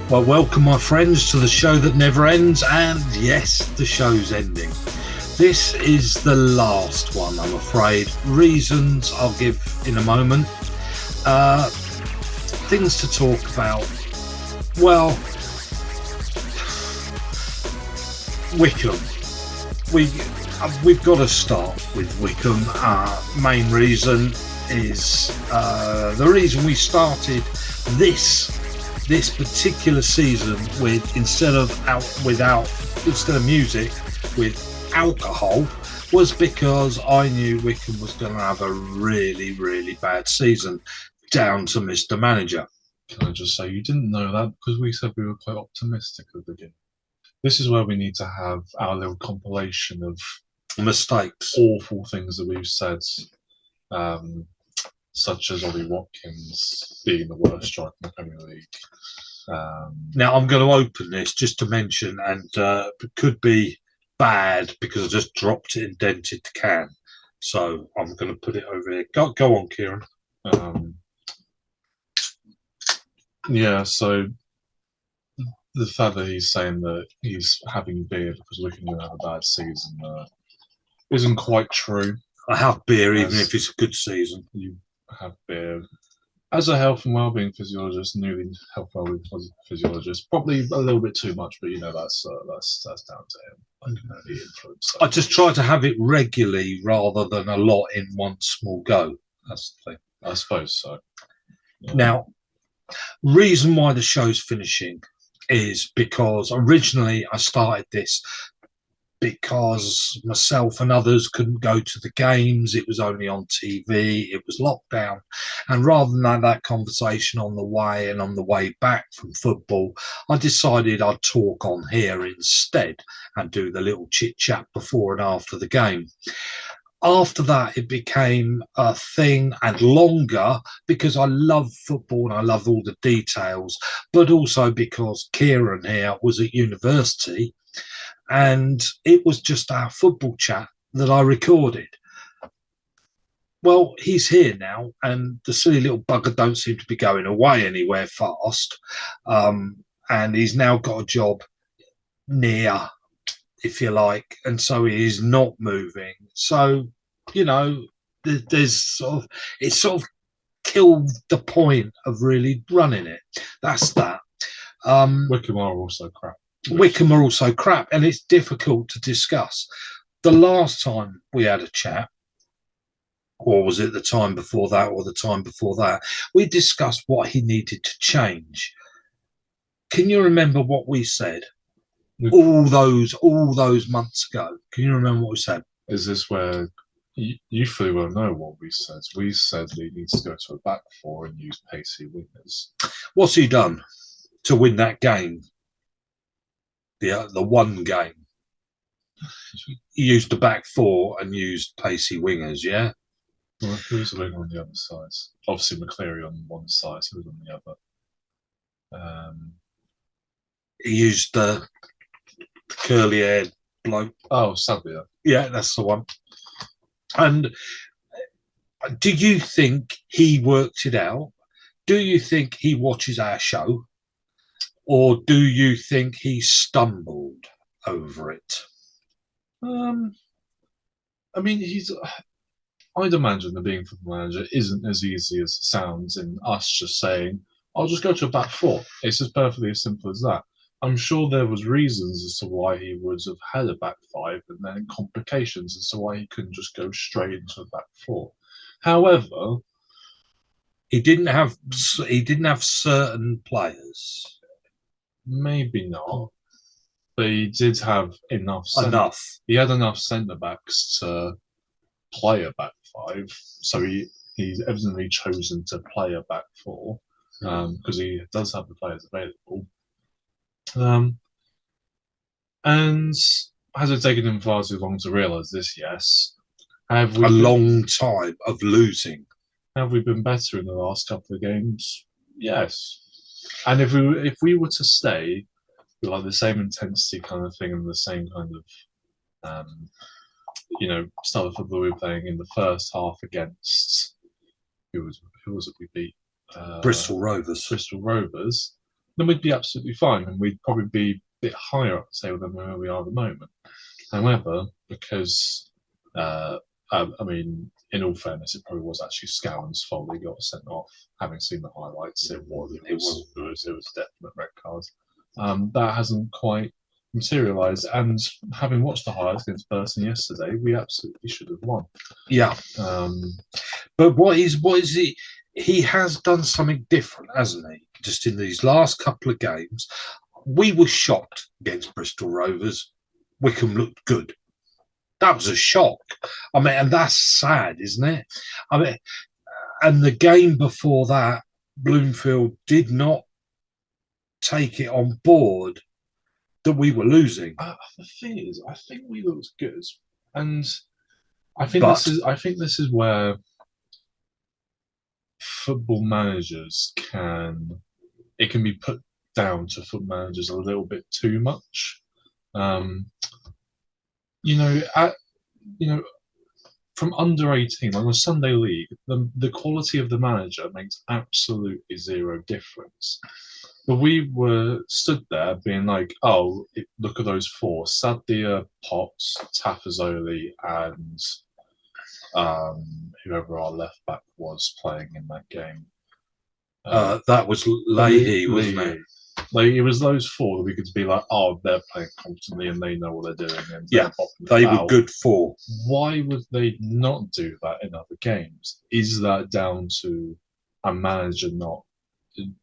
Well, welcome, my friends, to the show that never ends, and yes, the show's ending. This is the last one, I'm afraid. Reasons I'll give in a moment. Things to talk about. Well, Wickham. We've got to start with Wickham. Main reason is the reason we started this particular season with instead of music with alcohol was because I knew Wickham was going to have a really, really bad season, down to Mr. Manager. Can I just say you didn't know that because we said we were quite optimistic at the beginning. This is where we need to have our little compilation of mistakes, awful things that we've said, such as Ollie Watkins being the worst striker in the Premier League. Now, I'm going to open this just to mention, and it could be bad because I just dropped it and dented the can. So I'm going to put it over here. Go on, Kieran. Yeah, so the fact that he's saying that he's having beer because Wickham going to have a bad season isn't quite true. I have beer even if it's a good season. You have beer. As a health and wellbeing physiologist, newly health and wellbeing physiologist, probably a little bit too much, but you know that's down to him. I can only influence that. I just try to have it regularly rather than a lot in one small go. That's the thing. I suppose so. Yeah. Now, reason why the show's finishing is because originally I started this because myself and others couldn't go to the games. It was only on TV. It was lockdown. And rather than have that conversation on the way and on the way back from football, I decided I'd talk on here instead and do the little chit chat before and after the game. After that, it became a thing and longer because I love football and I love all the details, but also because Kieran here was at university and it was just our football chat that I recorded. Well, he's here now, and the silly little bugger don't seem to be going away anywhere fast. And he's now got a job near, if you like, and so he is not moving. So, you know, it's sort of killed the point of really running it. That's that. Wickham are also crap. Wickham are also crap, and it's difficult to discuss. The last time we had a chat, or was it the time before that, or the time before that, we discussed what he needed to change. Can you remember what we said all those months ago? Can you remember what we said? Is this where you fully well know what we said? We said he needs to go to a back four and use pacey wingers. What's he done to win that game? The one game. He used the back four and used pacey wingers, yeah? Well, who was the winger on the other side? Obviously, McCleary on one side, who was on the other? He used the curly-haired bloke. Oh, Sabia. Yeah, that's the one. And do you think he worked it out? Do you think he watches our show? Or do you think he stumbled over it? I mean, I'd imagine that being football manager isn't as easy as it sounds in us just saying, I'll just go to a back four. It's as perfectly as simple as that. I'm sure there was reasons as to why he would have had a back five and then complications as to why he couldn't just go straight into a back four. However, he didn't have certain players. Maybe not, but he did have enough. He had enough centre backs to play a back five, so he's evidently chosen to play a back four because he does have the players available. And has it taken him far too long to realise this? Yes. Long time of losing. Have we been better in the last couple of games? Yes. And if we were to stay with like the same intensity kind of thing and the same kind of style of football we were playing in the first half against who was it we beat? Bristol Rovers. Bristol Rovers. then we'd be absolutely fine, and we'd probably be a bit higher up the table than where we are at the moment. However, because I mean, in all fairness, it probably was actually Scowen's fault he got sent off. Having seen the highlights, it was a definite red card. That hasn't quite materialised, and having watched the highlights against Burton yesterday, we absolutely should have won. Yeah. But what is it? He has done something different, hasn't he? Just in these last couple of games, we were shocked against Bristol Rovers. Wickham looked good. That was a shock. I mean, and that's sad, isn't it? I mean, and the game before that, Bloomfield did not take it on board that we were losing. The thing is, I think we looked good, and I think this is where football managers can be put down to football managers a little bit too much. From under 18, like the Sunday League, the quality of the manager makes absolutely zero difference. But we were stood there being like, oh, look at those four: Sadia, Potts, Tafazoli, and whoever our left back was playing in that game. That was Leahy, wasn't it? Like, it was those four that we could be like, oh, they're playing confidently and they know what they're doing. And yeah, they were good for. Why would they not do that in other games? Is that down to a manager not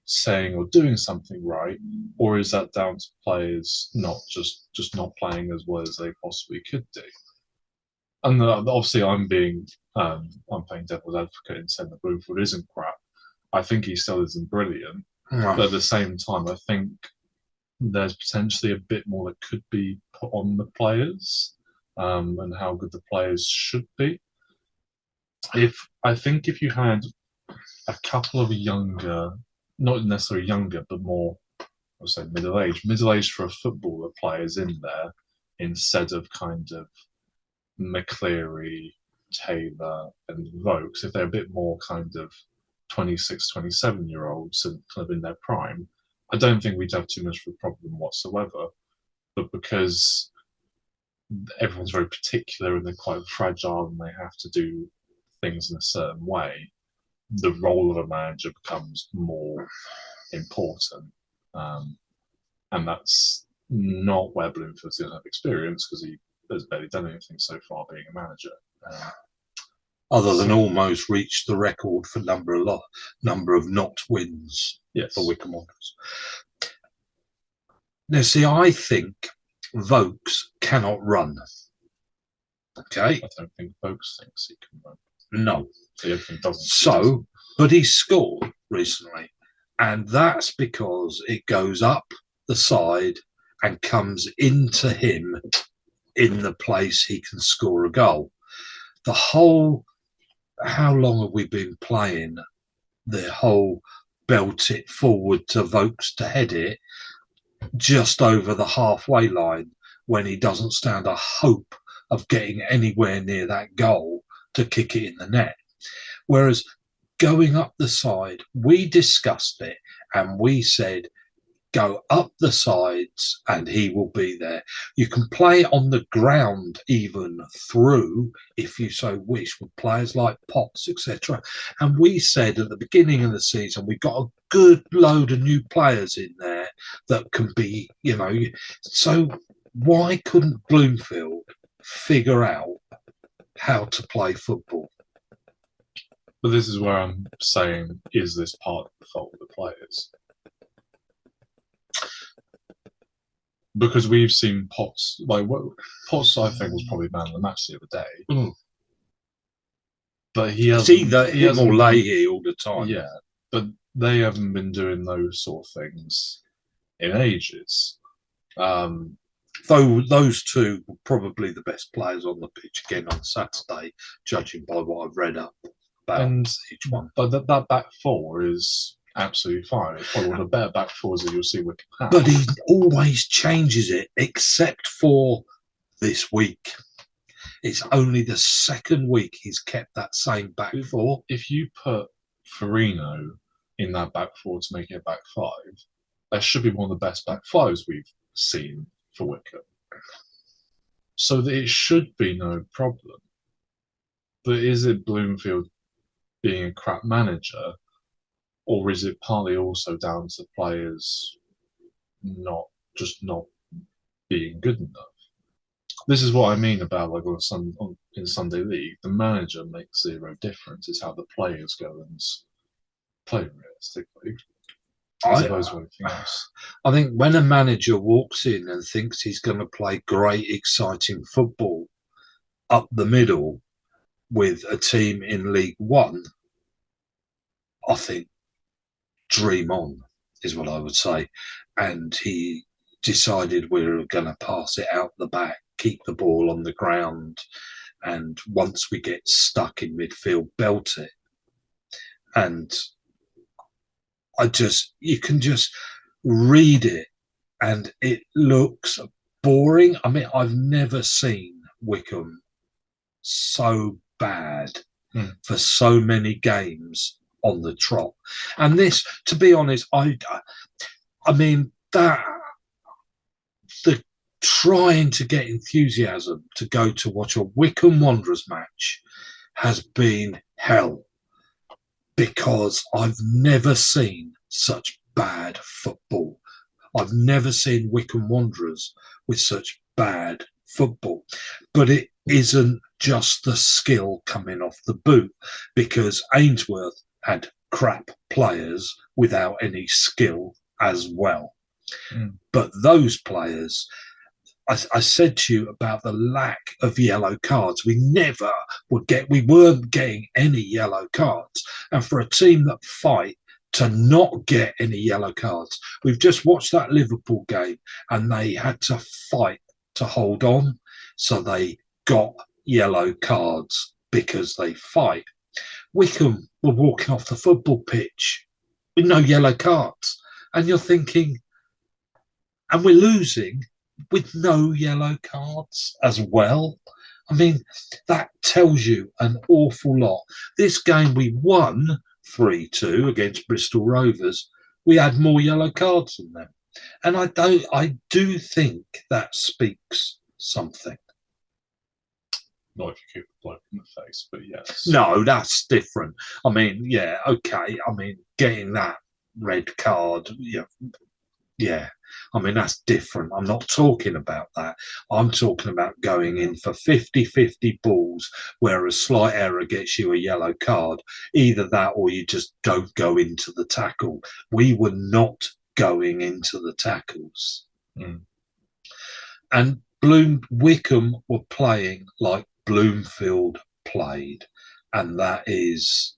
saying or doing something right, or is that down to players not just not playing as well as they possibly could do? And obviously, I'm playing devil's advocate and saying that Bloomfield isn't crap. I think he still isn't brilliant. But at the same time, I think there's potentially a bit more that could be put on the players, and how good the players should be. I think if you had a couple of younger, not necessarily younger, but more, I'll say middle-aged for a footballer players in there, instead of kind of McCleary, Taylor, and Vokes, if they're a bit more kind of 26, 27-year-olds and kind of in their prime, I don't think we'd have too much of a problem whatsoever. But because everyone's very particular and they're quite fragile and they have to do things in a certain way, the role of a manager becomes more important. And that's not where Bloomfield's going to have experience, because he has barely done anything so far being a manager. Other than almost reached the record for number of not wins for Wickham Wanderers. Now, see, I think Vokes cannot run. Okay? I don't think Vokes thinks he can run. No. Doesn't. But he scored recently, and that's because it goes up the side and comes into him in the place he can score a goal. How long have we been playing the whole belt it forward to Vokes to head it just over the halfway line when he doesn't stand a hope of getting anywhere near that goal to kick it in the net? Whereas going up the side, we discussed it and we said, go up the sides and he will be there. You can play on the ground even through, if you so wish, with players like Potts, etc. And we said at the beginning of the season, we got a good load of new players in there that can be, so why couldn't Bloomfield figure out how to play football? But this is where I'm saying, is this part of the fault of the players? Because we've seen Potts, Potts, I think, was probably man of the match the other day. But he hasn't. He will lay here all the time. Yeah, but they haven't been doing those sort of things in ages. Though those two were probably the best players on the pitch again on Saturday, judging by what I've read up about each one. But that back four is absolutely fine. It's probably one of the better back fours that you'll see Wickham have. But he always changes it, except for this week. It's only the second week he's kept that same back four. If you put Farino in that back four to make it a back five, that should be one of the best back fives we've seen for Wickham. So that it should be no problem. But is it Bloomfield being a crap manager, or is it partly also down to players not being good enough? This is what I mean about like in Sunday League, the manager makes zero difference. It's how the players go and play realistically, as opposed to anything else. I think when a manager walks in and thinks he's going to play great, exciting football up the middle with a team in League One, I think dream on is what I would say. And he decided we were going to pass it out the back, keep the ball on the ground, and once we get stuck in midfield, belt it. And you can just read it and it looks boring. I mean, I've never seen Wickham so bad for so many games on the trot. And this, to be honest, I mean, that the trying to get enthusiasm to go to watch a Wickham Wanderers match has been hell, because I've never seen such bad football. I've never seen Wickham Wanderers with such bad football. But it isn't just the skill coming off the boot, because Ainsworth had crap players without any skill as well. But those players, I said to you about the lack of yellow cards. We weren't getting any yellow cards. And for a team that fight to not get any yellow cards, we've just watched that Liverpool game and they had to fight to hold on. So they got yellow cards because they fight. Wickham were walking off the football pitch with no yellow cards. And you're thinking, and we're losing with no yellow cards as well. I mean, that tells you an awful lot. This game we won 3-2 against Bristol Rovers. We had more yellow cards than them. And I do think that speaks something. Not if you kick the bloke in the face, but yes. No, that's different. I mean, yeah, okay. I mean, getting that red card, yeah. I mean, that's different. I'm not talking about that. I'm talking about going in for 50-50 balls where a slight error gets you a yellow card. Either that or you just don't go into the tackle. We were not going into the tackles. And Wickham were playing like Bloomfield played. And that is...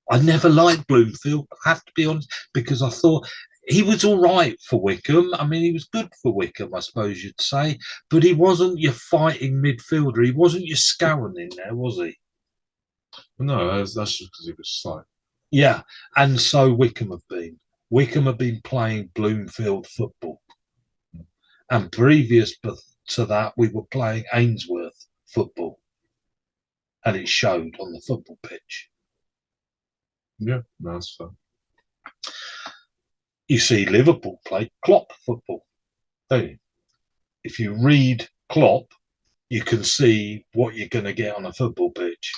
I never liked Bloomfield, I have to be honest, because I thought he was all right for Wickham. I mean, he was good for Wickham, I suppose you'd say, but he wasn't your fighting midfielder. He wasn't your Scowen in there, was he? No, that's just because he was slow. Yeah, and so Wickham have been. Wickham have been playing Bloomfield football. And previous to that, we were playing Ainsworth football. And it showed on the football pitch. Yeah, that's fun. You see Liverpool play Klopp football, don't you? If you read Klopp, you can see what you're going to get on a football pitch.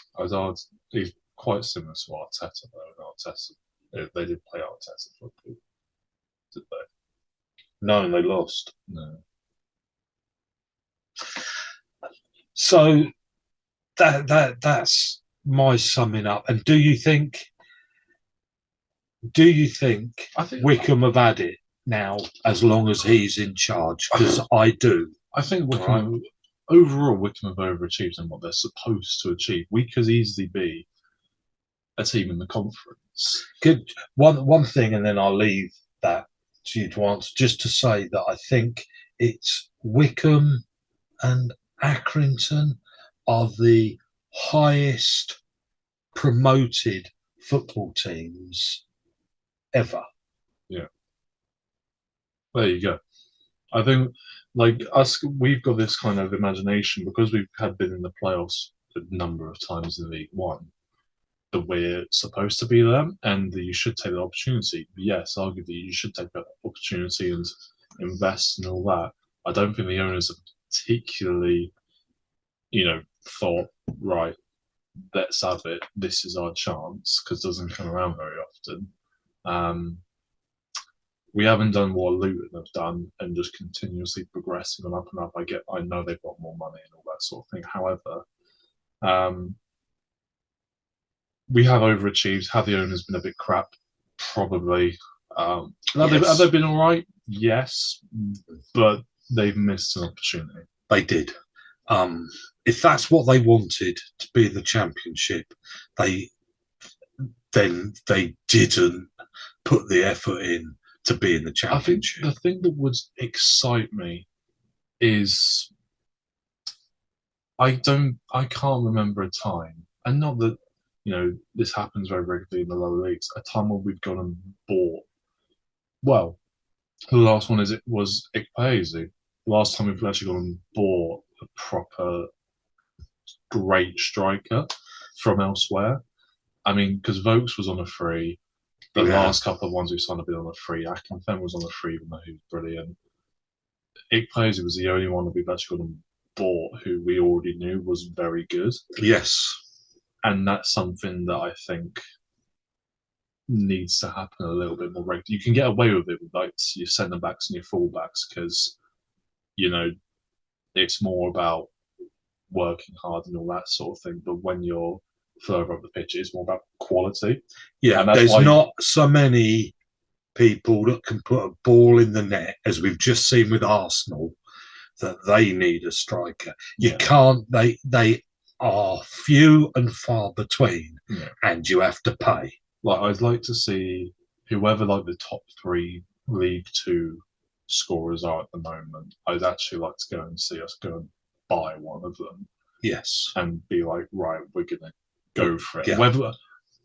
He's quite similar to Arteta, though. Arteta, they did play Arteta football, did they? No, they lost. No. So that's my summing up. And do you think Wickham have had it now as long as he's in charge? Because I do. I think Wickham, overall, Wickham have overachieved in what they're supposed to achieve. We could easily be a team in the conference. Good. One thing, and then I'll leave that to you to answer, just to say that I think it's Wickham and Accrington are the highest promoted football teams ever. Yeah. There you go. I think, like us, we've got this kind of imagination because we've been in the playoffs a number of times in League One. that we're supposed to be them and that you should take the opportunity. Yes, arguably you should take that opportunity and invest and all that. I don't think the owners have particularly, thought, right, let's have it. This is our chance, because it doesn't come around very often. We haven't done what Luton have done and just continuously progressing on up and up. I know they've got more money and all that sort of thing. However, we have overachieved. Have the owners been a bit crap? Probably. Have they been all right? Yes, but they've missed an opportunity. They did. If that's what they wanted to be the Championship, then they didn't put the effort in to be in the Championship. I think the thing that would excite me is I can't remember a time, and not that this happens very regularly in the lower leagues. A time when we've gone and bought. Well, the last one was Ep12. The last time we've actually gone and bought a proper great striker from elsewhere. I mean, because Vokes was on a free. The last couple of ones we've signed have been on a free. Akinfen was on a free, even though he was brilliant. Ep12 was the only one that we've actually gone and bought who we already knew was very good. Yes. And that's something that I think needs to happen a little bit more regularly. You can get away with it with like your centre backs and your full backs because it's more about working hard and all that sort of thing. But when you're further up the pitch, it's more about quality. Yeah, there's not so many people that can put a ball in the net, as we've just seen with Arsenal, that they need a striker. You can't. They are few and far between, and you have to pay. Like, I'd like to see whoever like the top 3 League 2 scorers are at the moment. I'd actually like to go and see us go and buy one of them. Yes. And be like, right, we're going to go for it. Yeah.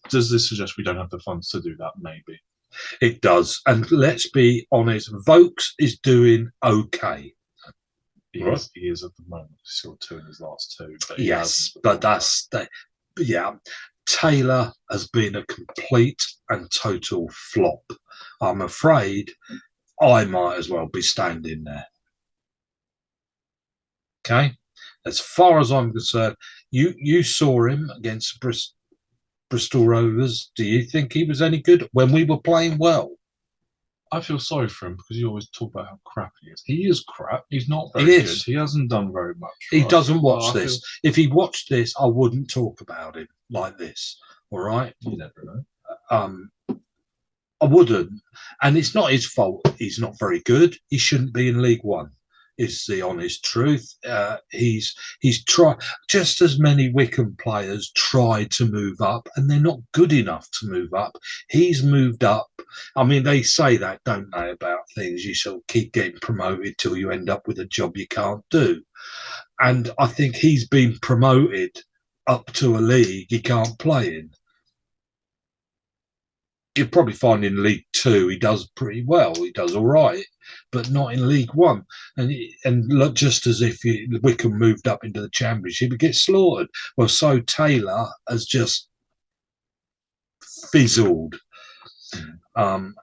Does this suggest we don't have the funds to do that? Maybe. It does. And let's be honest, Vokes is doing okay. He is at the moment. He scored 2 in his last 2. But Taylor has been a complete and total flop. I'm afraid I might as well be standing there. Okay? As far as I'm concerned, you saw him against Bristol Rovers. Do you think he was any good when we were playing well? I feel sorry for him because you always talk about how crap he is. He is crap. He's not very good. He hasn't done very much. He doesn't watch this. If he watched this, I wouldn't talk about him like this. All right? You never know. I wouldn't. And it's not his fault. He's not very good. He shouldn't be in League One. Is the honest truth. He's tried. Just as many Wycombe players tried to move up, and they're not good enough to move up. He's moved up. I mean, they say that, don't they, about things? You sort of keep getting promoted till you end up with a job you can't do. And I think he's been promoted up to a league he can't play in. You'll probably find in League 2 he does pretty well. He does all right, but not in League 1. And look, just as if Wycombe moved up into the Championship, it gets slaughtered. Well, so Taylor has just fizzled.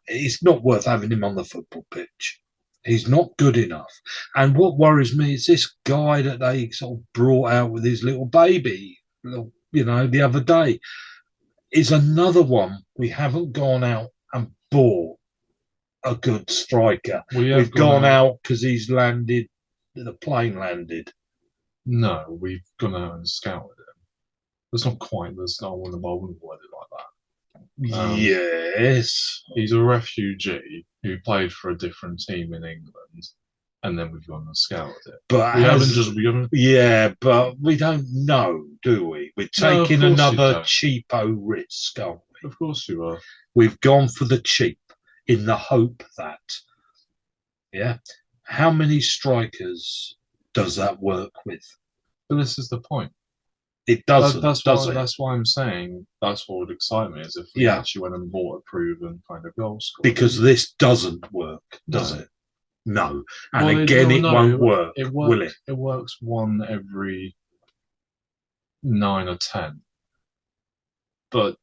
It's not worth having him on the football pitch. He's not good enough. And what worries me is this guy that they sort of brought out with his little baby, the other day, is another one. We haven't gone out and bought a good striker. We've gone out because he's landed, the plane landed. No, we've gone out and scouted him. That's not quite, that's not one of the word it like that. Yes. He's a refugee who played for a different team in England, and then we've gone and scouted it. But but we don't know, do we? We're taking another cheapo risk, aren't we? Of course you are. We've gone for the cheap in the hope that, how many strikers does that work with? But this is the point. It doesn't. That's why I'm saying that's what would excite me, is if we actually went and bought a proven kind of goal scorer. Because this doesn't work, does it? No. And it won't work, will it? It works 1 every 9 or 10. But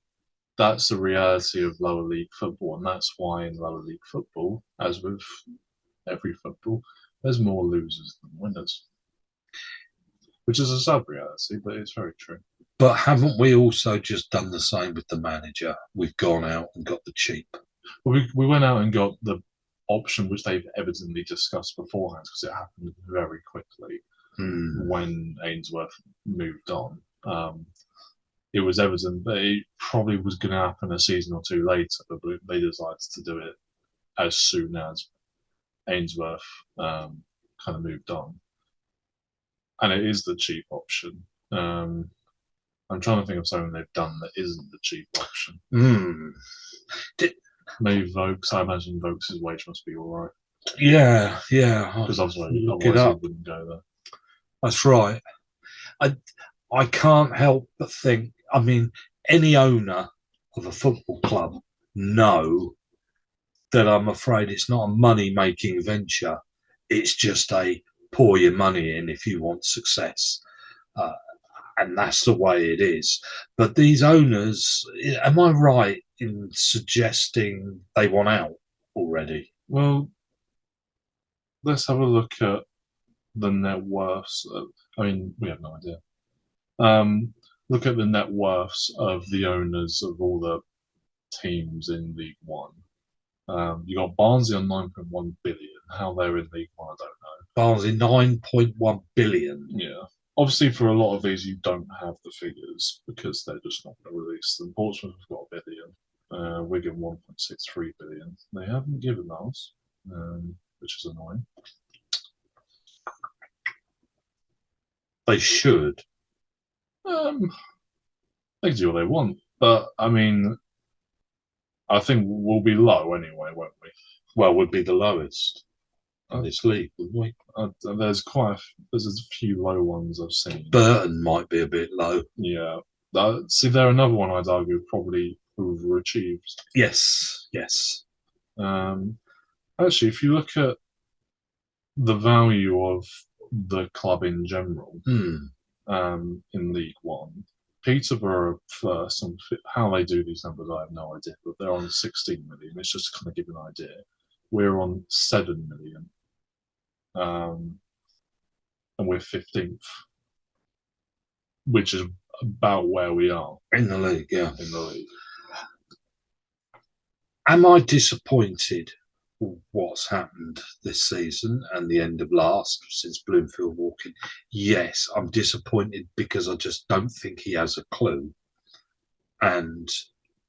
that's the reality of lower league football, and that's why in lower league football, as with every football, there's more losers than winners, which is a sad reality, but it's very true. But haven't we also just done the same with the manager? We've gone out and got the cheap. Well, we went out and got the option which they've evidently discussed beforehand because it happened very quickly when Ainsworth moved on. It was evident that it probably was going to happen a season or two later, but they decided to do it as soon as Ainsworth kind of moved on. And it is the cheap option. I'm trying to think of something they've done that isn't the cheap option. Maybe Vokes. I imagine Vokes' wage must be all right. Yeah. Because otherwise he wouldn't go there. That's right. I can't help but think, I mean, any owner of a football club know that I'm afraid it's not a money-making venture. It's just a pour your money in if you want success. And that's the way it is. But these owners, am I right in suggesting they want out already? Well, let's have a look at the net worths. I mean, we have no idea. Look at the net worths of the owners of all the teams in League One. You got Barnsley on 9.1 billion. How they're in League One, I don't know. Barnsley 9.1 billion. Yeah. Obviously, for a lot of these, you don't have the figures because they're just not going to release them. Portsmouth have got 1 billion. Wigan 1.63 billion. They haven't given us, which is annoying. They should. They can do what they want, but I mean, I think we'll be low anyway, won't we? Well, we'd be the lowest in this league, wouldn't we? There's a few low ones I've seen. Burton might be a bit low. Yeah. See, they're another one I'd argue probably overachieved. Yes. Actually, if you look at the value of the club in general in League One, Peterborough first, and how they do these numbers, I have no idea, but they're on 16 million. It's just to kind of give you an idea. We're on 7 million. And we're 15th, which is about where we are. In the league, yeah. In the league. Am I disappointed with what's happened this season and the end of last since Bloomfield walking? Yes, I'm disappointed because I just don't think he has a clue. And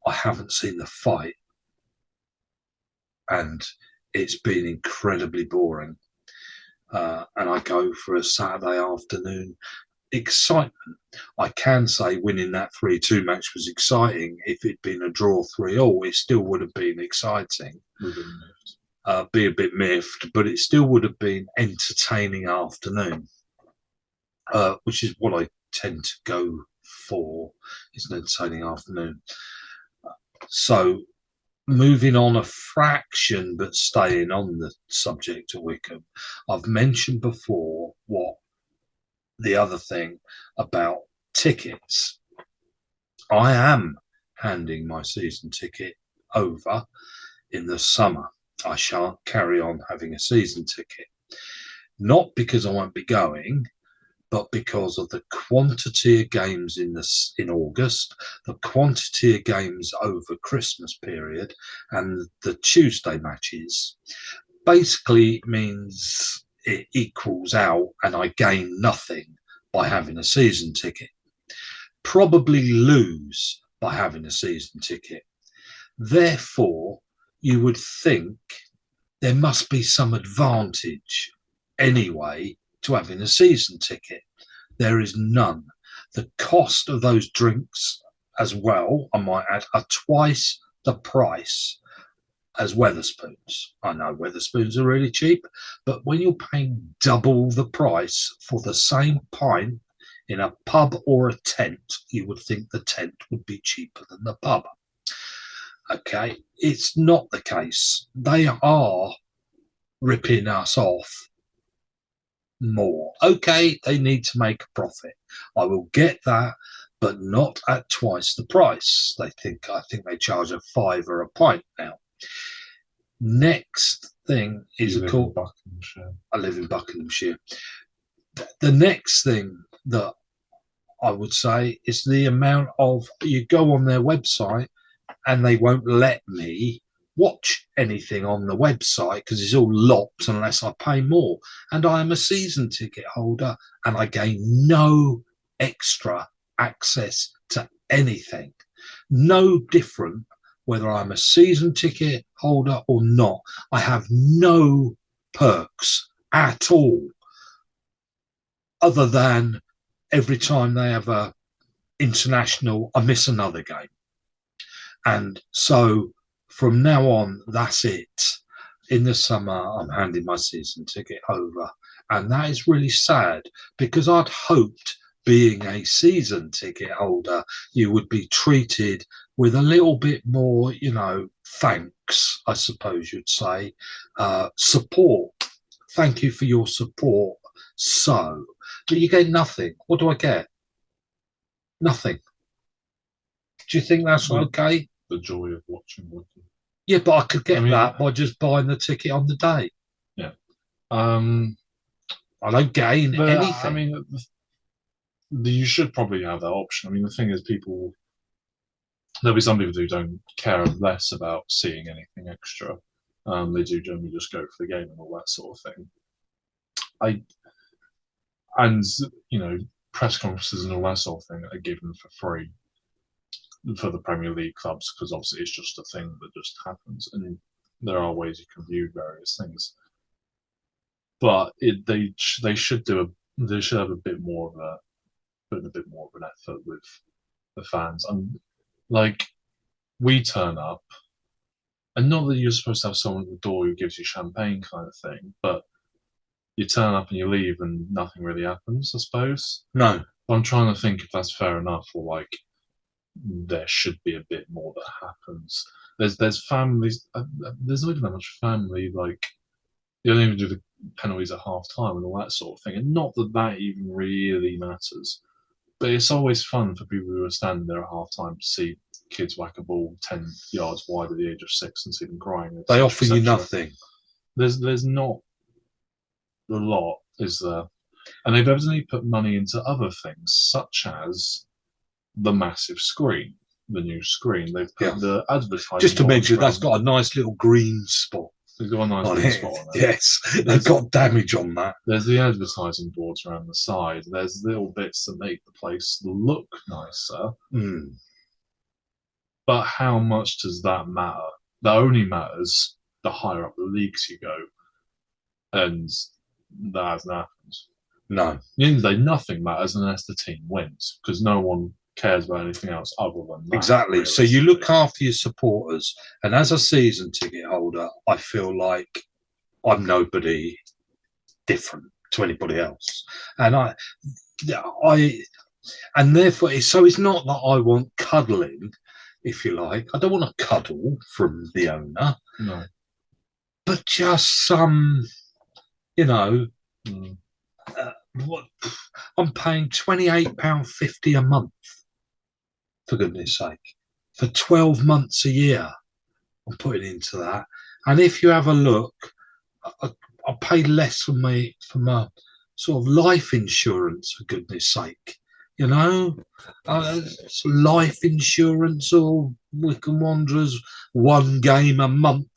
I haven't seen the fight. And it's been incredibly boring. And I go for a Saturday afternoon excitement. I can say winning that 3-2 match was exciting. If it'd been a draw 3-3, it still would have been exciting. Be a bit miffed, but it still would have been entertaining afternoon, which is what I tend to go for, is an entertaining afternoon. So moving on a fraction, but staying on the subject of Wickham, I've mentioned before what the other thing about tickets. I am handing my season ticket over in the summer. I shan't carry on having a season ticket. Not because I won't be going, but because of the quantity of games in August, the quantity of games over Christmas period, and the Tuesday matches, basically means it equals out and I gain nothing by having a season ticket. Probably lose by having a season ticket. Therefore, you would think there must be some advantage anyway to having a season ticket. There is none. The cost of those drinks as well, I might add, are twice the price as Wetherspoons. I know Wetherspoons are really cheap, but when you're paying double the price for the same pint in a pub or a tent, you would think the tent would be cheaper than the pub. Okay, it's not the case. They are ripping us off more. Okay, they need to make a profit. I will get that, but not at twice the price. I think they charge a £5 a pint now. Next thing is, of course, Buckinghamshire. I live in Buckinghamshire. The next thing that I would say is the amount of, you go on their website and they won't let me watch anything on the website because it's all locked unless I pay more. And I am a season ticket holder and I gain no extra access to anything. No different whether I'm a season ticket holder or not. I have no perks at all, other than every time they have a international, I miss another game. And so from now on, that's it. In the summer, I'm handing my season ticket over. And that is really sad, because I'd hoped, being a season ticket holder, you would be treated with a little bit more, thanks, I suppose you'd say, support. Thank you for your support. So, but you get nothing. What do I get? Nothing. Do you think that's okay? The joy of watching Wickham. Yeah, but I could get that by just buying the ticket on the day. Yeah. I don't gain anything. I mean, you should probably have that option. I mean, the thing is, there'll be some people who don't care less about seeing anything extra. They do generally just go for the game and all that sort of thing. Press conferences and all that sort of thing are given for free for the Premier League clubs, because obviously it's just a thing that just happens, and there are ways you can view various things. But they should have a bit more of an effort with the fans. And like, we turn up, and not that you're supposed to have someone at the door who gives you champagne kind of thing, but you turn up and you leave and nothing really happens, I suppose. No. I'm trying to think if that's fair enough, or like there should be a bit more that happens. There's families. There's not even that much family. Like, you don't even do the penalties at half time and all that sort of thing. And not that even really matters, but it's always fun for people who are standing there at half time to see kids whack a ball 10 yards wide at the age of 6 and see them crying. They offer you nothing. There's not a lot, is there? And they've evidently put money into other things, such as the massive screen, the new screen. They've put the advertising. Just to mention, that's got a nice little green spot. They've got a nice green spot on it. Yes, they've got damage on that. There's the advertising boards around the side. There's little bits that make the place look nicer. Mm. But how much does that matter? That only matters the higher up the leagues you go. And that hasn't happened. No. At the end of the day, nothing matters unless the team wins, because no one cares about anything else other than that. Exactly. So you look after your supporters, and as a season ticket holder, I feel like I'm nobody different to anybody else, and and therefore, so it's not that I want cuddling, if you like. I don't want to cuddle from the owner, no, but just some, I'm paying £28.50 a month, for goodness sake, for 12 months a year. I'm putting into that. And if you have a look, I pay less for my sort of life insurance, for goodness sake. Life insurance, or Wycombe Wanderers, one game a month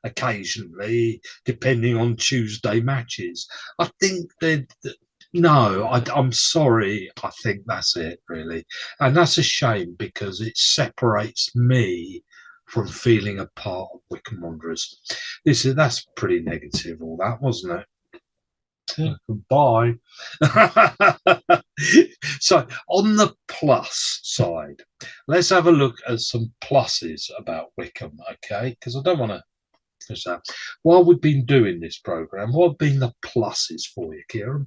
occasionally, depending on Tuesday matches. I think I'm sorry. I think that's it, really. And that's a shame, because it separates me from feeling a part of Wycombe Wanderers. That's pretty negative, all that, wasn't it? Yeah, goodbye. So, on the plus side, let's have a look at some pluses about Wycombe, okay? Because I don't want to finish that. While we've been doing this programme, what have been the pluses for you, Kieran?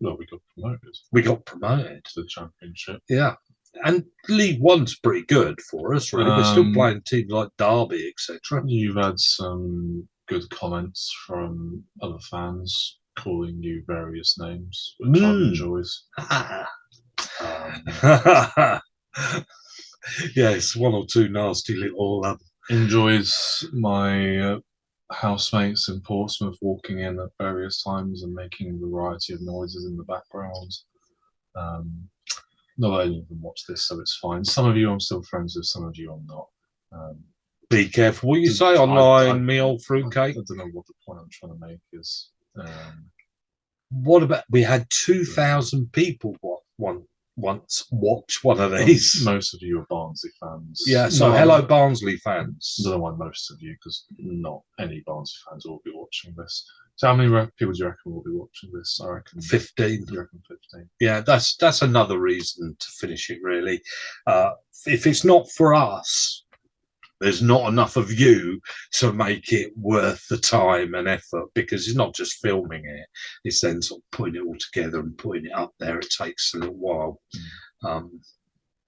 Well, we got promoted. We got promoted to the Championship. Yeah. And League One's pretty good for us, really. We're still playing teams like Derby, etc. You've had some good comments from other fans calling you various names, which I've enjoyed. Yes, one or two nasty little. Enjoys my housemates in Portsmouth walking in at various times and making a variety of noises in the background. Not that any of them watch this, so it's fine. Some of you I'm still friends with, some of you I'm not. Be careful what you Does- say online, me old I fruitcake. don't know what the point I'm trying to make is. What about we had 2,000 people once watch one of these? Most of you are Barnsley fans. Yeah, so No, hello Barnsley fans. I don't know why most of you, because not any Barnsley fans will be watching this. So how many people do you reckon will be watching this? I reckon 15. You reckon 15? Yeah, that's another reason to finish it, really. If it's not for us, there's not enough of you to make it worth the time and effort, because it's not just filming it, it's then sort of putting it all together and putting it up there. It takes a little while.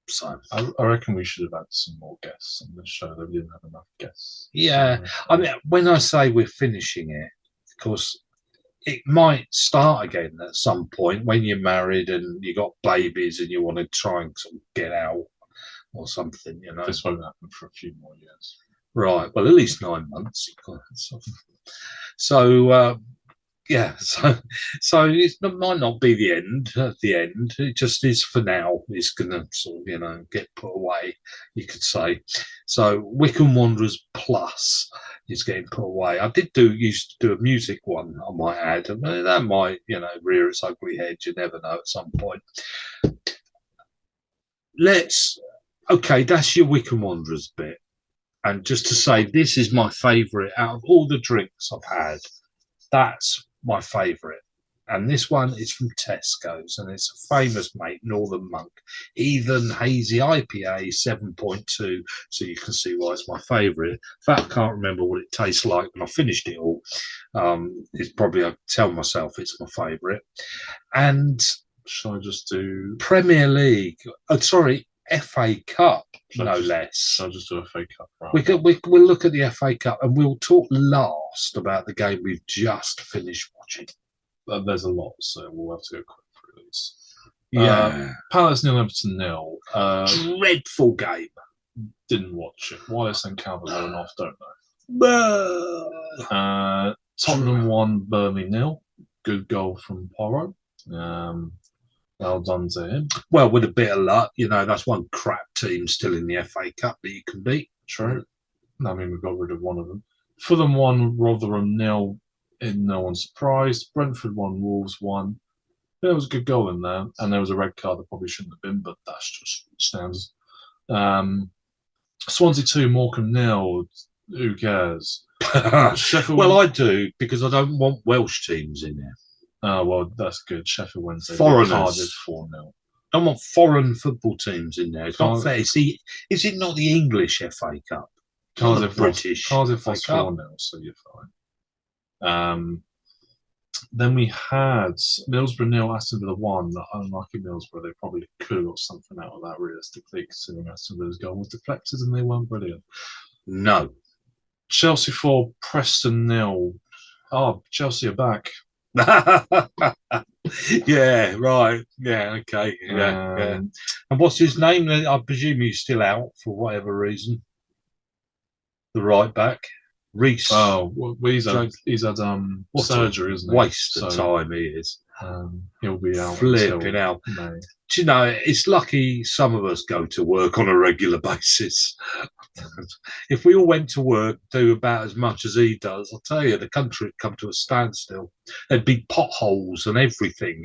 So I reckon we should have had some more guests on this show. They didn't have enough guests. yeah, I mean, when I say we're finishing it, of course, it might start again at some point when you're married and you got babies and you want to try and sort of get out or something, you know. This won't happen for a few more years. Right. Well, at least 9 months. So yeah. So it might not be the end. At the end, it just is for now. It's gonna sort of get put away, you could say. So Wickham Wanderers Plus is getting put away. I used to do a music one, I might add, and that might rear its ugly head. You never know at some point. Okay, that's your Wickham Wanderers bit. And just to say, this is my favourite out of all the drinks I've had. That's my favourite. And this one is from Tesco's, and it's a famous make, Northern Monk, Heathen Hazy IPA 7.2. So you can see why it's my favourite. In fact, I can't remember what it tastes like when I finished it all. It's probably, I tell myself it's my favourite. And shall I just do Premier League? FA Cup, no less. I'll just do a FA Cup round. We'll look at the FA Cup and we'll talk last about the game we've just finished watching. There's a lot, so we'll have to go quick through these. Yeah. Palace 0, Everton 0. Dreadful game. Didn't watch it. Why they sent Calvert Lewin off, don't know. Tottenham 1, Burnley 0. Good goal from Porro. Well done to him. Well, with a bit of luck, that's one crap team still in the FA Cup that you can beat. True. I mean, we got rid of one of them. Fulham 1, Rotherham 0. In no one's surprised. Brentford 1, Wolves 1. There was a good goal in there, and there was a red card that probably shouldn't have been, but that's just stands. Swansea 2, Morecambe 0. Who cares? Sheffield. Well, I do, because I don't want Welsh teams in there. Oh, well, that's good. Sheffield Wednesday. Foreigners. Cardiff 4-0. I don't want foreign football teams in there. It's not fair. Is it not the English FA Cup? Cardiff British. Cardiff lost 4-0, so you're fine. Then we had Middlesbrough 0, Aston Villa 1. Unlucky Middlesbrough, they probably could have got something out of that realistically, considering Aston Villa's goal was deflected and they weren't brilliant. No. Chelsea 4, Preston 0. Oh, Chelsea are back. Yeah, right. Yeah, okay. Yeah. And what's his name? I presume he's still out for whatever reason. The right back. Reece. Oh, well, he's had surgery, isn't he? Waste of time he is. He'll be out. Flipping out. May. Do you know, it's lucky some of us go to work on a regular basis. If we all went to work, do about as much as he does, I'll tell you, the country would come to a standstill. There'd be potholes and everything,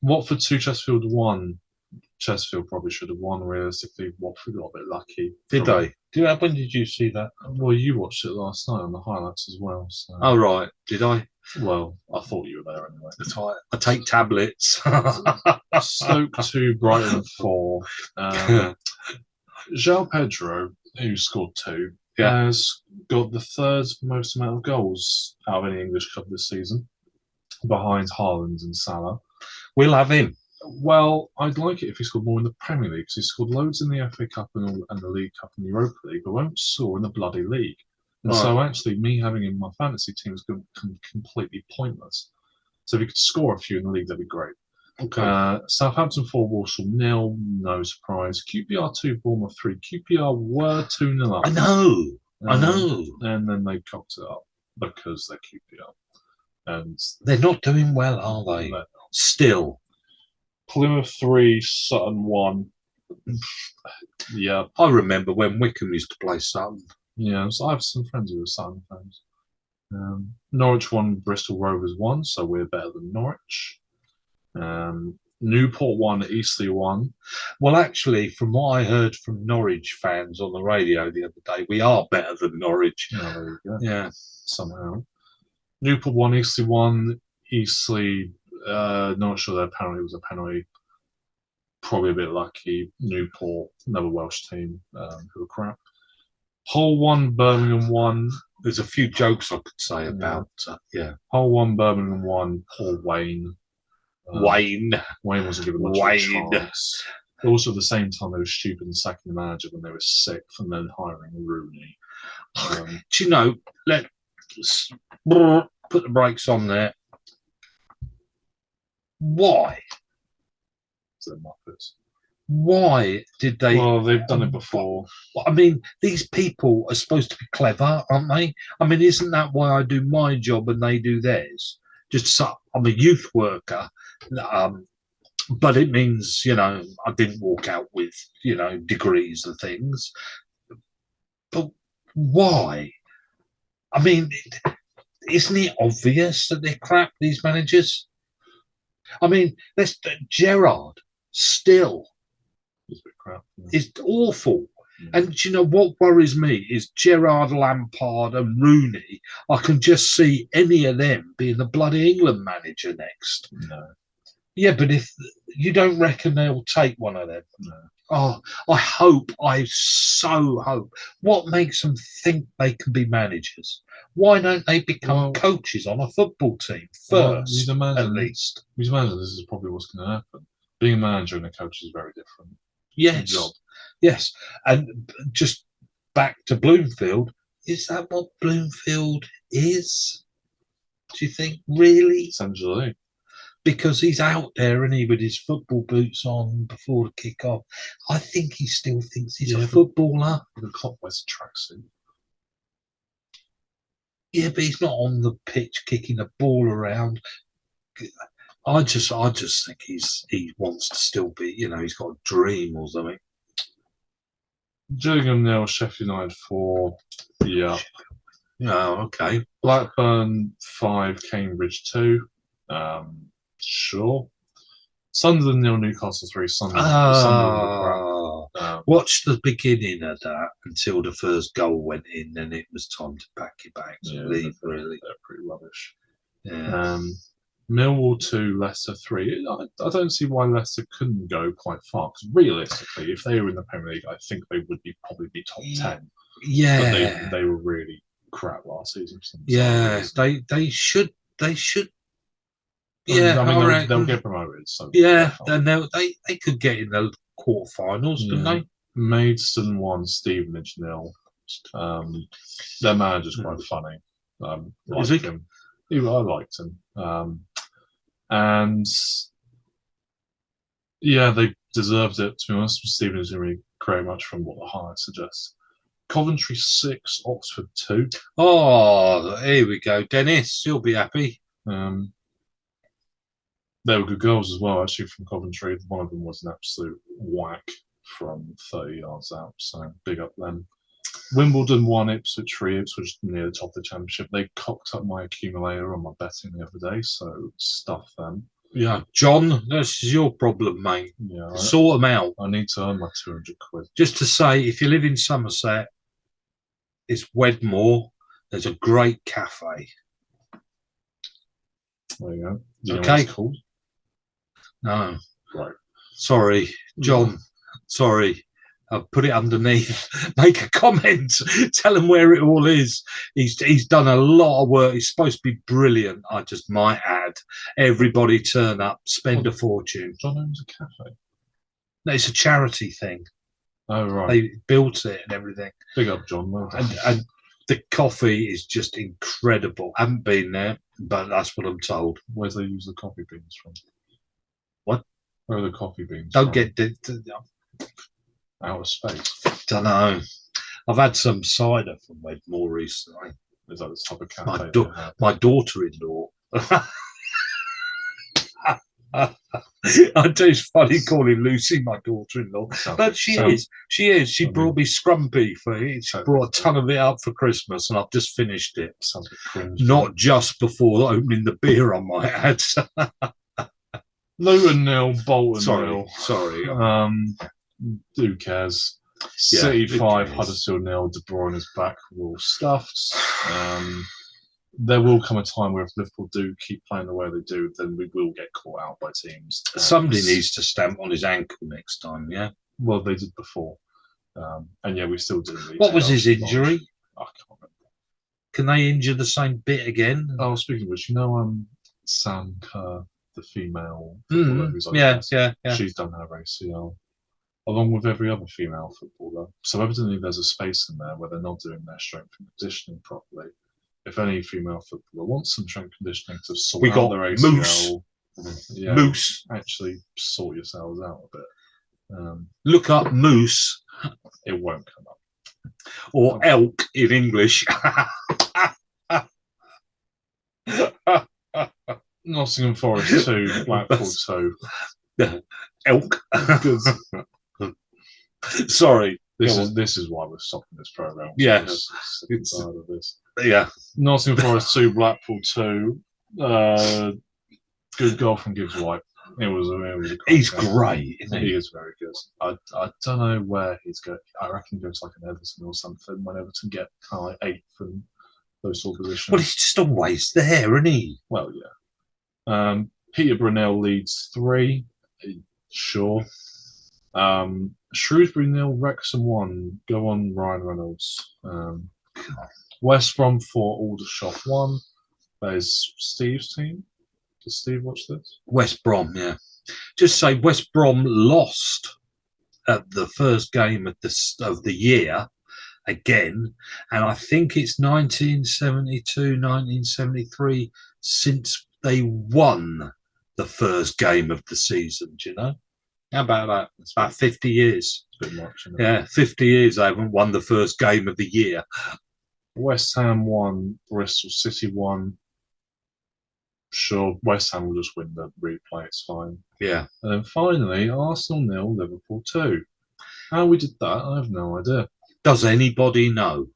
Watford 2, Chesterfield 1. Chesterfield probably should have won realistically. Watford got a bit lucky. Did they? When did you see that? Well, you watched it last night on the highlights as well. So. Oh, right. Did I? Well, I thought you were there anyway. That's right. I take tablets. Stoke 2, Brighton 4. João Pedro, who scored 2, has got the third most amount of goals out of any English club this season, behind Haaland and Salah. We'll have him. Well, I'd like it if he scored more in the Premier League, because he scored loads in the FA Cup and the League Cup and the Europa League, but won't score in the bloody league. And so actually, me having him in my fantasy team is going to become completely pointless. So if he could score a few in the league, that'd be great. Okay. Southampton 4, Walsall 0, no surprise. QPR 2, Bournemouth 3. QPR were 2-0 up. I know. And then they cocked it up because they're QPR. And They're not doing well, are they? Still. Plymouth 3, Sutton 1. Yeah. I remember when Wickham used to play Sutton. Yeah, so I have some friends who are Sutton fans. Norwich 1, Bristol Rovers 1, so we're better than Norwich. Newport 1, Eastleigh 1. Well, actually, from what I heard from Norwich fans on the radio the other day, we are better than Norwich. Oh, there you go. Yeah. Somehow. Newport 1, Eastleigh 1. Eastleigh, not sure that apparently was a penalty. Probably a bit lucky. Newport, another Welsh team who were crap. Hull 1, Birmingham 1. There's a few jokes I could say about, Hull 1, Birmingham 1. Poor Wayne. Wayne wasn't given much of a chance. Also, at the same time, they were stupid in sacking the manager when they were sixth and then hiring Rooney. Do you know, let's put the brakes on there. Why? They're Muppets. Why did they? Well, they've done it before. I mean, these people are supposed to be clever, aren't they? I mean, isn't that why I do my job and they do theirs? Just so, I'm a youth worker, but it means, I didn't walk out with, degrees and things. But why? I mean, isn't it obvious that they're crap, these managers? I mean, Gerrard still is a bit crap. Is awful. And do you know what worries me is Gerrard, Lampard, and Rooney. I can just see any of them being the bloody England manager next. No. Yeah, but if you don't reckon they'll take one of them. No. Oh, I so hope. What makes them think they can be managers? Why don't they become coaches on a football team first, at least? You imagine this is probably what's going to happen. Being a manager and a coach is very different. Yes. Job. Yes. And just back to Bloomfield, is that what Bloomfield is? Do you think, really? Essentially. Because he's out there, and he with his football boots on before the kick-off. I think he still thinks he's a footballer. The cop wears a tracksuit. Yeah, but he's not on the pitch kicking the ball around. I just think he wants to still be, he's got a dream or something. Gillingham 0, Sheffield United 4. Yeah. Oh, okay. Blackburn 5, Cambridge 2. Sure. Sunderland 0, Newcastle 3. Sunderland watch the beginning of that until the first goal went in, then it was time to pack your bags and leave, really. They're pretty rubbish. Yeah. Millwall 2, Leicester 3. I don't see why Leicester couldn't go quite far, because realistically, if they were in the Premier League, I think they would probably be top 10. Yeah. But they were really crap last season. Yeah, they should. Yeah, I mean, they'll get promoted. So yeah, then they could get in the quarterfinals, couldn't they? Maidstone 1, Stevenage 0. Their manager's quite funny. Is he? Him. I liked him. And yeah, they deserved it, to be honest. Stevenage didn't really create much from what the highlights suggest. Coventry 6, Oxford 2. Oh, here we go. Dennis, you'll be happy. There were good goals as well, actually, from Coventry. One of them was an absolute whack from 30 yards out, so big up them. Wimbledon 1, Ipswich 3. Ipswich near the top of the championship. They cocked up my accumulator on my betting the other day, so stuff them. Yeah, John, this is your problem, mate. Yeah, sort them out. I need to earn my 200 quid. Just to say, if you live in Somerset, it's Wedmore. There's a great cafe. There you go. Do you know okay. what it's called? No. Right. Sorry, John. Sorry. I'll put it underneath. Make a comment. Tell him where it all is. He's done a lot of work. He's supposed to be brilliant. I just might add. Everybody turn up, spend a fortune. John owns a cafe. No, it's a charity thing. Oh, right. They built it and everything. Big up, John. Well done. And the coffee is just incredible. I haven't been there, but that's what I'm told. Where's they use the coffee beans from? What? Where are the coffee beans? Don't from? get Out of space. don't know. I've had some cider from Wed more recently. Is that the type of My, cafe? my daughter-in-law. I do. It's funny calling Lucy my daughter-in-law, but she is. She is. She brought me scrumpy for it. She brought a ton of it up for Christmas, and I've just finished it. Sounds a bit cringe. Not just before opening the beer, I might add. Luton 0, Bolton 0. Sorry. Who cares? Yeah, City who 5, cares? Huddersfield 0. De Bruyne is back. We're all stuffed. There will come a time where if Liverpool do keep playing the way they do, then we will get caught out by teams. Somebody needs to stamp on his ankle next time, yeah? Well, they did before. And yeah, we still do. What was his injury? I can't remember. Can they injure the same bit again? Oh, speaking of which, Sam Kerr, the female footballer who's yeah. She's done her ACL, along with every other female footballer. So evidently there's a space in there where they're not doing their strength and conditioning properly. If any female footballer wants some strength conditioning to sort out their ACL, Moose. Actually sort yourselves out a bit. Look up moose. It won't come up. Or elk in English. Nottingham Forest 2, Blackpool 2. Elk. Sorry. This is why we're stopping this program. Yes. Side of this. Yeah. Nottingham Forest 2, Blackpool 2. Good goal from Gibbs White. It was a he's great, isn't he? He is very good. I don't know where he's going. I reckon he goes like an Everton or something when Everton get kind of like 8th and those sort of positions. Well, he's just always there, isn't he? Well, yeah. Peter Brunel leads 3. Sure. Shrewsbury 0, Wrexham 1. Go on, Ryan Reynolds. West Brom 4, Aldershot 1. There's Steve's team. Does Steve watch this? West Brom, yeah. Just say West Brom lost at the first game of the year again, and I think it's 1972, 1973 since they won the first game of the season. Do you know? How about that? It's about 50 years. It's a bit much, isn't it? Yeah, 50 years they haven't won the first game of the year. West Ham 1, Bristol City 1. Sure, West Ham will just win the replay, it's fine. Yeah. And then finally, Arsenal 0, Liverpool 2. How we did that, I have no idea. Does anybody know?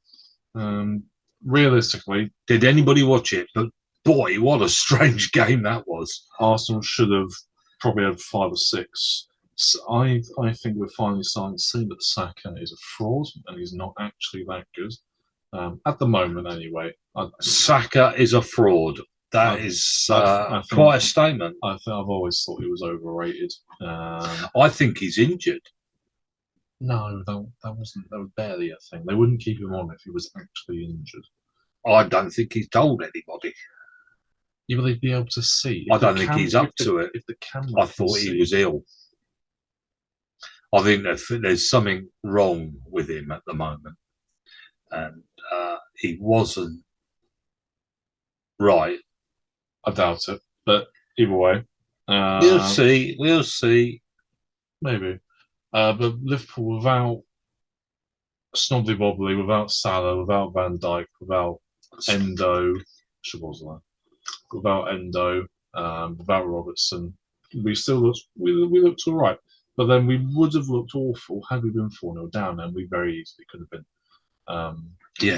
Realistically, did anybody watch it? But boy, what a strange game that was. Arsenal should have probably had 5 or 6. So I think we're finally starting to see that Saka is a fraud and he's not actually that good. At the moment, anyway. Saka is a fraud. That is quite a statement. I've always thought he was overrated. I think he's injured. No, that was barely a thing. They wouldn't keep him on if he was actually injured. I don't think he's told anybody. Yeah, but they'd be able to see. I don't think he's up to it. If the camera, I thought he was ill. I think there's something wrong with him at the moment, and he wasn't right. I doubt it, but either way, we'll see. We'll see. Maybe, but Liverpool without Snobbly Bobbly, without Salah, without Van Dijk, without Endo, without Endo, without Robertson, we looked all right. But then we would have looked awful had we been 4-0 down, and we very easily could have been.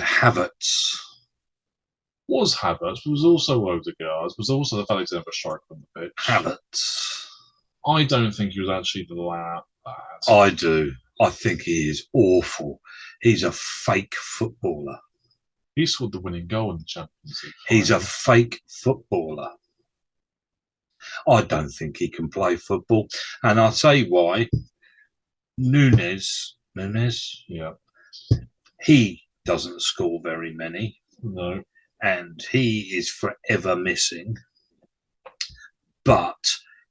Havertz. Was Havertz, but was also Odegaard, was also the fact he's never striker on the pitch. Havertz. I don't think he was actually that bad. I do. I think he is awful. He's a fake footballer. He scored the winning goal in the Champions League. He's a fake footballer. I don't think he can play football. And I'll tell you why. Nunes, yeah, he doesn't score very many. No. And he is forever missing. But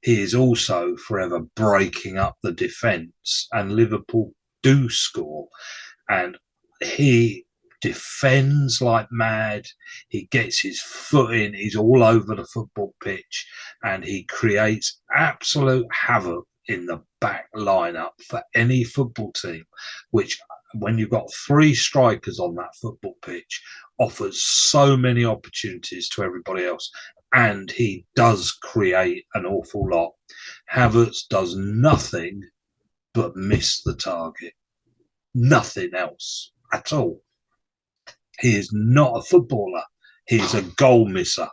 he is also forever breaking up the defence. And Liverpool do score. And he defends like mad. He gets his foot in. He's all over the football pitch. And he creates absolute havoc in the back lineup for any football team, which when you've got 3 strikers on that football pitch, offers so many opportunities to everybody else. And he does create an awful lot. Havertz does nothing but miss the target. Nothing else at all. He is not a footballer. He is a goal misser.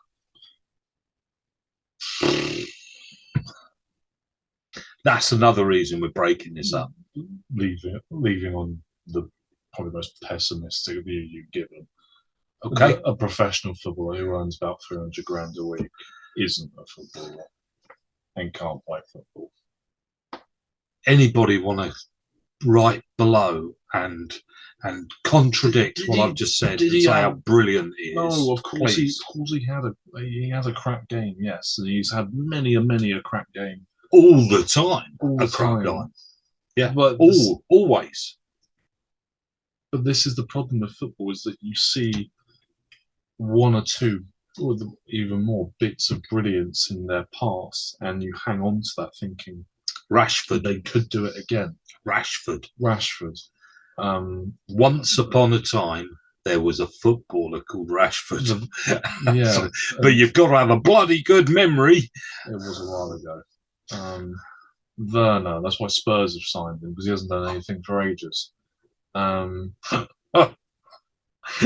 That's another reason we're breaking this up. Leaving on the probably most pessimistic view you've given. Okay. A professional footballer who earns about 300 grand a week isn't a footballer and can't play football. Anybody want to write below and contradict what I've just said and say how brilliant he is? No, of course please. he had a crap game, yes, and he's had many a crap game all the time. Crap game. Yeah, but always. But this is the problem with football: is that you see 1 or 2, or even more bits of brilliance in their past, and you hang on to that thinking, Rashford, they could do it again. Rashford. Once upon a time, there was a footballer called Rashford. Yeah, but you've got to have a bloody good memory. It was a while ago. Werner, that's why Spurs have signed him, because he hasn't done anything for ages.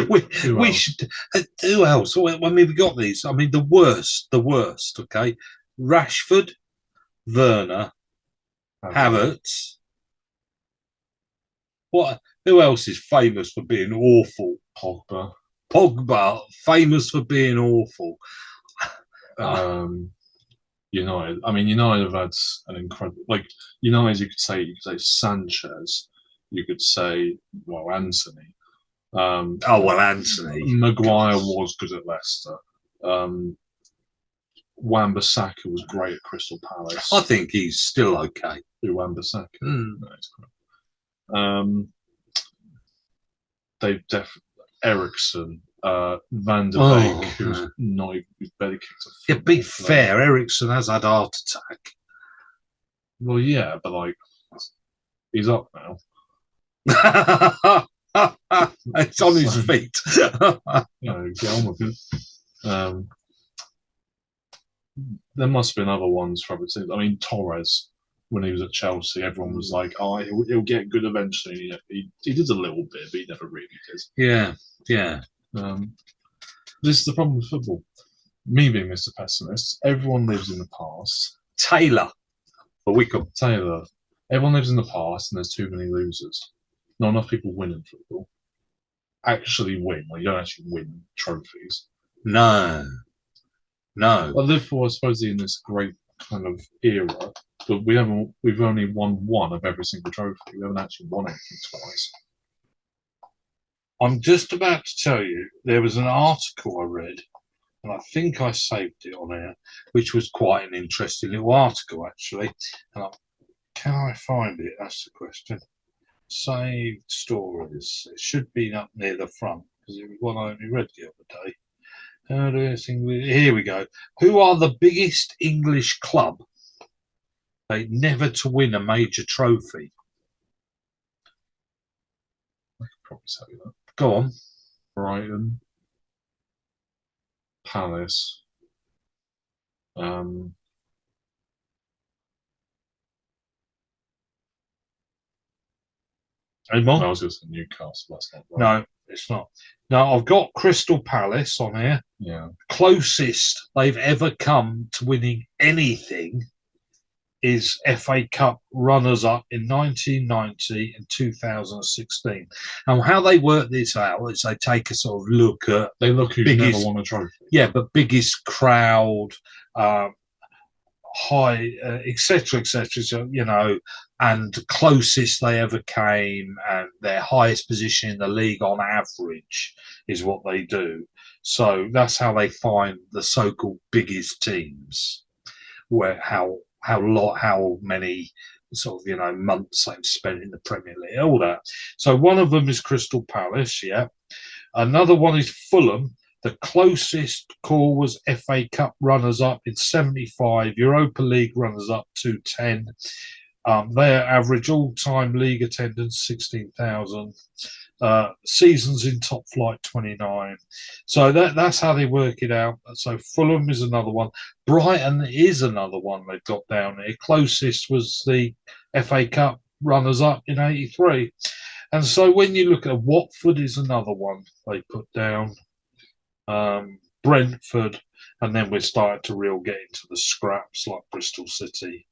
We should. Who else? When we've got these, I mean, the worst. Okay, Rashford, Werner, Havertz. What? Who else is famous for being awful? Pogba, famous for being awful. United. I mean, United have had an incredible. Like United, you could say Sanchez. You could say Anthony. Anthony. Maguire was good at Leicester. Wan-Bissaka was great at Crystal Palace. I think he's still okay. Wan-Bissaka. No, he's great. They've definitely Ericsson, Van der Beek, who's not even barely kicked a football. Yeah, be fair. Ericsson has had a heart attack. Well, yeah, but like he's up now. It's on his feet. Get on with it. There must have been other ones for other teams. I mean, Torres, when he was at Chelsea, everyone was like, "Oh, he'll get good eventually." He did a little bit, but he never really did. Yeah. This is the problem with football. Me being Mr. Pessimist, everyone lives in the past. Taylor. Everyone lives in the past, and there's too many losers. Not enough people win in football. Actually win. Well, you don't actually win trophies. No. Well, Liverpool are supposedly in this great kind of era, but we've only won 1 of every single trophy. We haven't actually won anything twice. I'm just about to tell you, there was an article I read, and I think I saved it on here, which was quite an interesting little article, actually. And can I find it? That's the question. Saved stories. It should be up near the front, because it was one I only read the other day. Here we go. Who are the biggest English club? They never to win a major trophy. I could probably tell you that. Go on. Brighton, Palace, Any more? I was going to say Newcastle. That's not right. No, it's not. Now, I've got Crystal Palace on here. Yeah. Closest they've ever come to winning anything is FA Cup runners-up in 1990 and 2016. And how they work this out is they take a sort of look at... They look who's never won a trophy. Yeah, but biggest crowd, high, etc., so, and closest they ever came, and their highest position in the league on average is what they do. So that's how they find the so-called biggest teams, where how many sort of months they've spent in the Premier League, all that. So one of them is Crystal Palace, yeah. Another one is Fulham. The closest call was FA Cup runners-up in 75, Europa League runners-up 210. Their average all-time league attendance 16,000. Seasons in top flight 29. So that's how they work it out. So Fulham is another one. Brighton is another one they've got down here. Closest was the FA Cup runners-up in 83. And so when you look at Watford is another one they put down. Brentford, and then we're starting to real get into the scraps like Bristol City.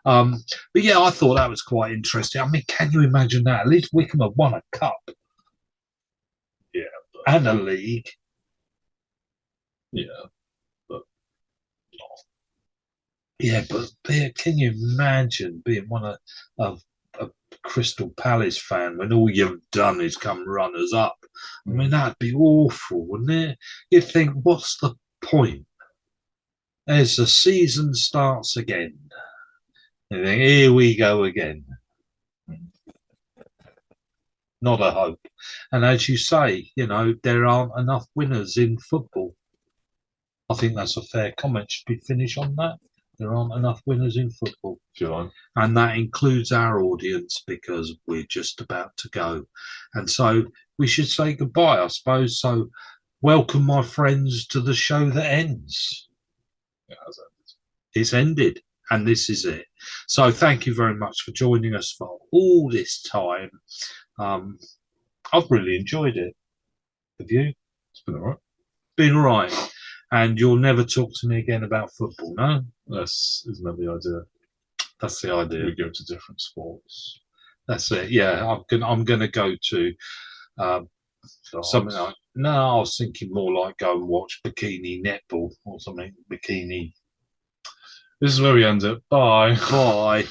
But yeah, I thought that was quite interesting. I mean, can you imagine that? At least Wickham have won a cup. Yeah. And a league. Yeah. But yeah, but can you imagine being one of a Crystal Palace fan when all you've done is come runners up? I mean, that'd be awful, wouldn't it? You'd think, what's the point? As the season starts again, you think, here we go again. Not a hope. And as you say, there aren't enough winners in football. I think that's a fair comment. Should we finish on that? There aren't enough winners in football. Sure. And that includes our audience because we're just about to go. And so we should say goodbye, I suppose. So welcome, my friends, to the show that ends. It has ended. It's ended. And this is it. So thank you very much for joining us for all this time. I've really enjoyed it. Have you? It's been all right. Been all right. And you'll never talk to me again about football, no? Isn't that the idea? That's the idea. We go to different sports. That's it. Yeah, I'm gonna go to something like. No, I was thinking more like go and watch bikini netball or something. Bikini. This is where we end it. Bye. Bye.